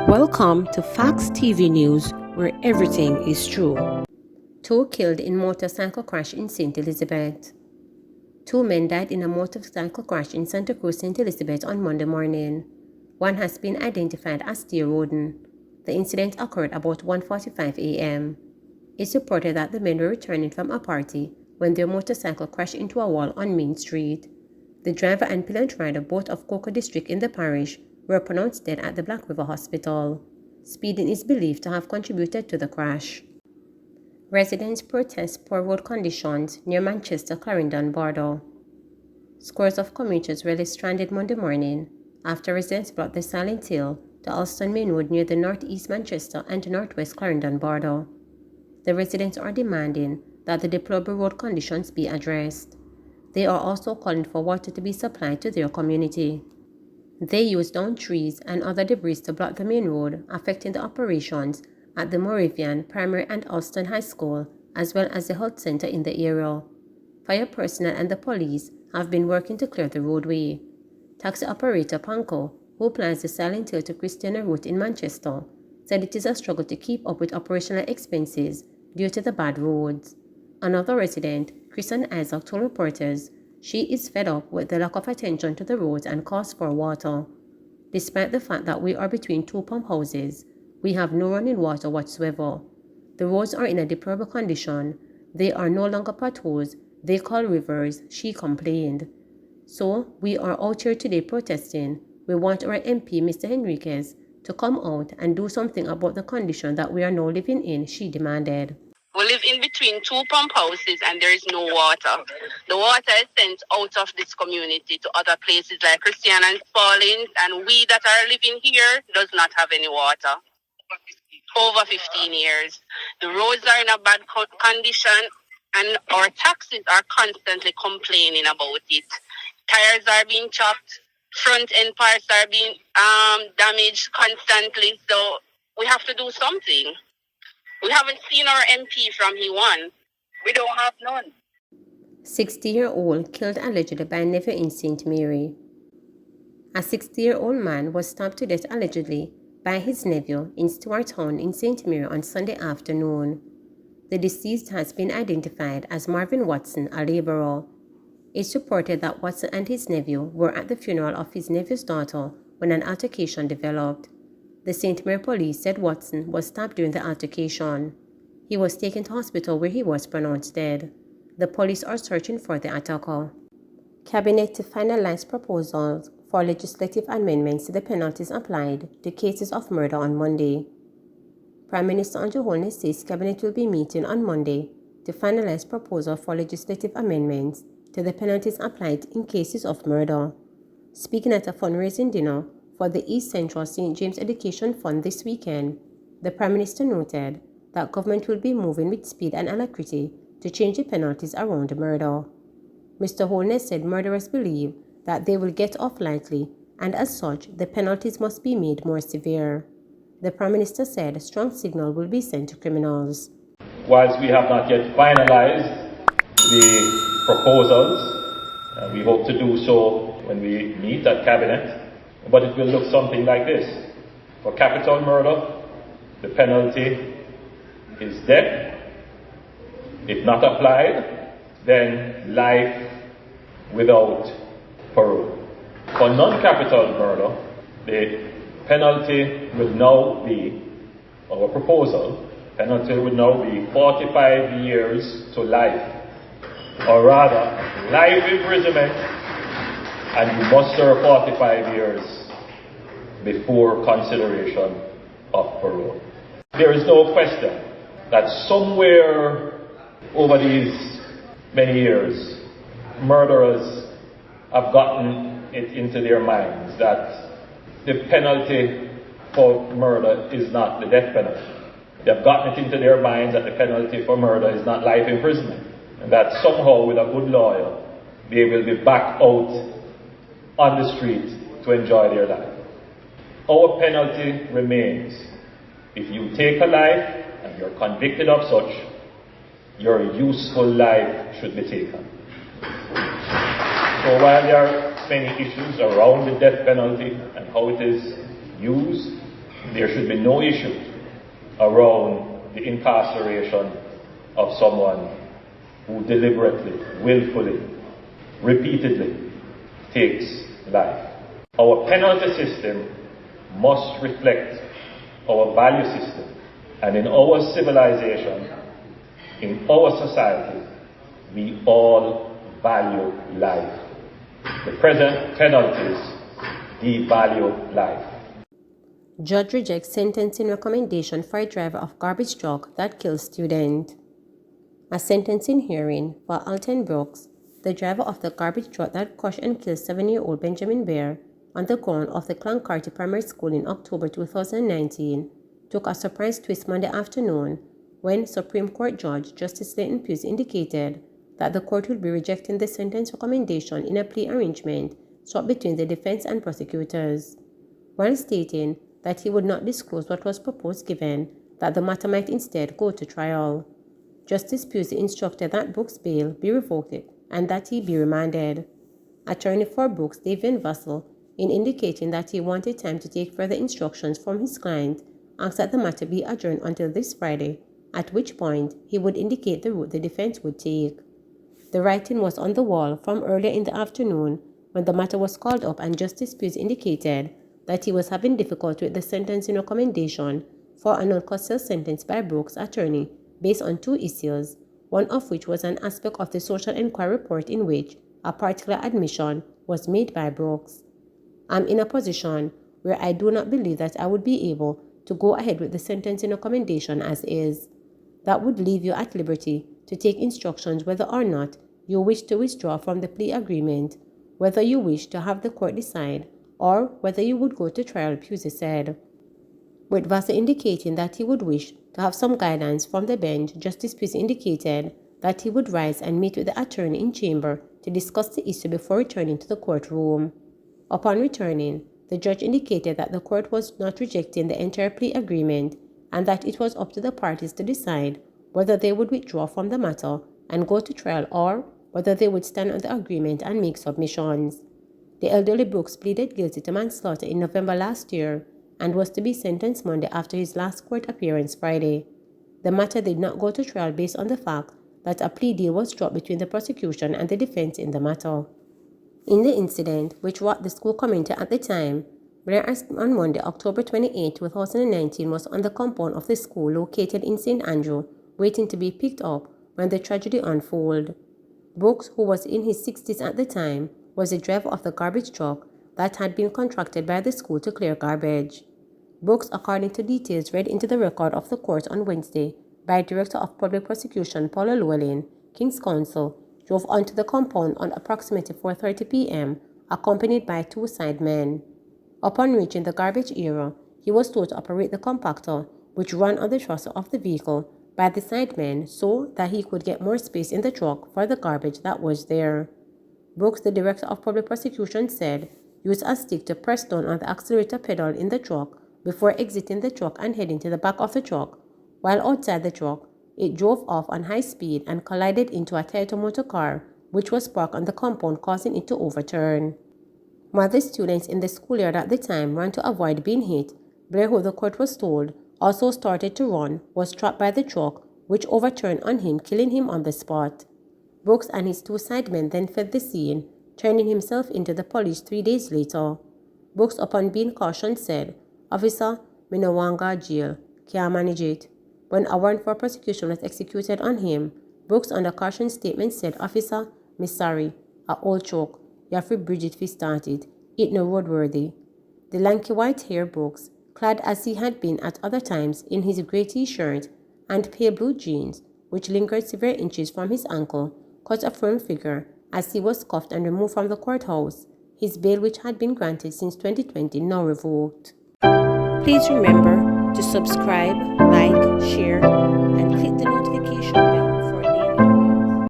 Welcome to Facts TV News, where everything is true. 2 killed in motorcycle crash in St. Elizabeth. 2 men died in a motorcycle crash in Santa Cruz, St. Elizabeth on Monday morning. One has been identified as Steer Roden. The incident occurred about 1:45 a.m. It's reported that the men were returning from a party when their motorcycle crashed into a wall on Main Street. The driver and pillion rider, both of Cocoa District in the parish, were pronounced dead at the Black River Hospital. Speeding is believed to have contributed to the crash. Residents protest poor road conditions near Manchester-Clarendon border. Scores of commuters were left stranded Monday morning after residents blocked the Silent Hill to Alston Main Road near the northeast Manchester and northwest Clarendon border. The residents are demanding that the deplorable road conditions be addressed. They are also calling for water to be supplied to their community. They used down trees and other debris to block the main road, affecting the operations at the Moravian Primary and Alston High School, as well as the health center in the area. Fire personnel and the police have been working to clear the roadway. Taxi operator Panko, who plans the Silent Hill to Christiana route in Manchester, said it is a struggle to keep up with operational expenses due to the bad roads. Another resident, Kristen Isaac, told reporters she is fed up with the lack of attention to the roads and cost for water. Despite the fact that we are between 2 pump houses, we have no running water whatsoever. The roads are in a deplorable condition. They are no longer potholes, they call rivers, she complained. So, we are out here today protesting. We want our MP, Mr. Henriquez, to come out and do something about the condition that we are now living in, she demanded. We live in between 2 pump houses and there is no water. The water is sent out of this community to other places like Christian and Spalding, and we that are living here does not have any water. Over 15 years. The roads are in a bad condition and our taxis are constantly complaining about it. Tires are being chopped, front end parts are being damaged constantly, so we have to do something. We haven't seen our MP from he won. We don't have none. 60-year-old killed allegedly by nephew in St. Mary. A 60-year-old man was stabbed to death allegedly by his nephew in Stewartown in St. Mary on Sunday afternoon. The deceased has been identified as Marvin Watson, a laborer. It's reported that Watson and his nephew were at the funeral of his nephew's daughter when an altercation developed. The St. Mary police said Watson was stabbed during the altercation. He was taken to hospital where he was pronounced dead. The police are searching for the attacker. Cabinet to finalize proposals for legislative amendments to the penalties applied to cases of murder on Monday. Prime Minister Andrew Holness says Cabinet will be meeting on Monday to finalize proposals for legislative amendments to the penalties applied in cases of murder. Speaking at a fundraising dinner for the East Central St. James Education Fund this weekend, the Prime Minister noted that government will be moving with speed and alacrity to change the penalties around murder. Mr. Holness said murderers believe that they will get off lightly, and as such, the penalties must be made more severe. The Prime Minister said a strong signal will be sent to criminals. Whilst we have not yet finalized the proposals, we hope to do so when we meet at Cabinet. But it will look something like this. For capital murder, the penalty is death. If not applied, then life without parole. For non-capital murder, the penalty will now be, our proposal, penalty would now be 45 years to life. Or rather, life imprisonment, and you must serve 45 years before consideration of parole. There is no question that somewhere over these many years, murderers have gotten it into their minds that the penalty for murder is not the death penalty. They have gotten it into their minds that the penalty for murder is not life imprisonment, and that somehow with a good lawyer, they will be back out on the street to enjoy their life. Our penalty remains. If you take a life and you're convicted of such, your useful life should be taken. So while there are many issues around the death penalty and how it is used, There should be no issue around the incarceration of someone who deliberately, willfully, repeatedly takes life. Our penalty system must reflect our value system, and in our civilization, in our society, we all value life. The present penalties devalue life. Judge rejects sentencing recommendation for a driver of garbage truck that kills student. A sentencing hearing for Alton Brooks, the driver of the garbage truck that crushed and killed 7-year-old Benjamin Bear on the ground of the Cloncarty Primary School in October 2019, took a surprise twist Monday afternoon when Supreme Court Judge Justice Leighton Pugh indicated that the court will be rejecting the sentence recommendation in a plea arrangement struck between the defense and prosecutors, while stating that he would not disclose what was proposed given that the matter might instead go to trial. Justice Pusey instructed that Brooks' bail be revoked and that he be remanded. Attorney for Brooks, Davian Vassell, in indicating that he wanted time to take further instructions from his client, asked that the matter be adjourned until this Friday, at which point he would indicate the route the defense would take. The writing was on the wall from earlier in the afternoon when the matter was called up, and Justice Pusey indicated that he was having difficulty with the sentencing recommendation for a non-custodial sentence by Brooks' attorney based on two issues, one of which was an aspect of the social inquiry report in which a particular admission was made by Brooks. I'm in a position where I do not believe that I would be able to go ahead with the sentencing recommendation as is. That would leave you at liberty to take instructions whether or not you wish to withdraw from the plea agreement, whether you wish to have the court decide, or whether you would go to trial, Pusey said. With Vassell indicating that he would wish to have some guidance from the bench, Justice Pusey indicated that he would rise and meet with the attorney in chamber to discuss the issue before returning to the courtroom. Upon returning, the judge indicated that the court was not rejecting the entire plea agreement and that it was up to the parties to decide whether they would withdraw from the matter and go to trial or whether they would stand on the agreement and make submissions. The elderly Brooks pleaded guilty to manslaughter in November last year and was to be sentenced Monday after his last court appearance Friday. The matter did not go to trial based on the fact that a plea deal was struck between the prosecution and the defense in the matter. In the incident, which what the school commented at the time, Blair on Monday, October 28, 2019, was on the compound of the school located in St. Andrew, waiting to be picked up when the tragedy unfolded. Brooks, who was in his 60s at the time, was the driver of the garbage truck that had been contracted by the school to clear garbage. Brooks, according to details read into the record of the court on Wednesday by Director of Public Prosecution Paula Llewellyn, King's Counsel, drove onto the compound on approximately 4:30 p.m., accompanied by two sidemen. Upon reaching the garbage area, he was told to operate the compactor, which ran on the trusser of the vehicle, by the sidemen so that he could get more space in the truck for the garbage that was there. Brooks, the Director of Public Prosecution, said, used a stick to press down on the accelerator pedal in the truck before exiting the truck and heading to the back of the truck. While outside the truck, it drove off on high speed and collided into a Toyota motor car, which was parked on the compound, causing it to overturn. While the students in the schoolyard at the time ran to avoid being hit, Blair, who the court was told also started to run, was trapped by the truck, which overturned on him, killing him on the spot. Brooks and his two sidemen then fled the scene, turning himself into the police 3 days later. Brooks, upon being cautioned, said, "Officer, me no want go jail, can't manage it." When a warrant for prosecution was executed on him, Brooks, on the caution statement, said, "Officer, me sorry, a old choke. You have to bridge it fi start it. It no roadworthy." The lanky white-haired Brooks, clad as he had been at other times in his grey t-shirt and pale blue jeans, which lingered several inches from his ankle, cut a firm figure as he was cuffed and removed from the courthouse, his bail, which had been granted since 2020, now revoked. Please remember to subscribe, like, share, and click the notification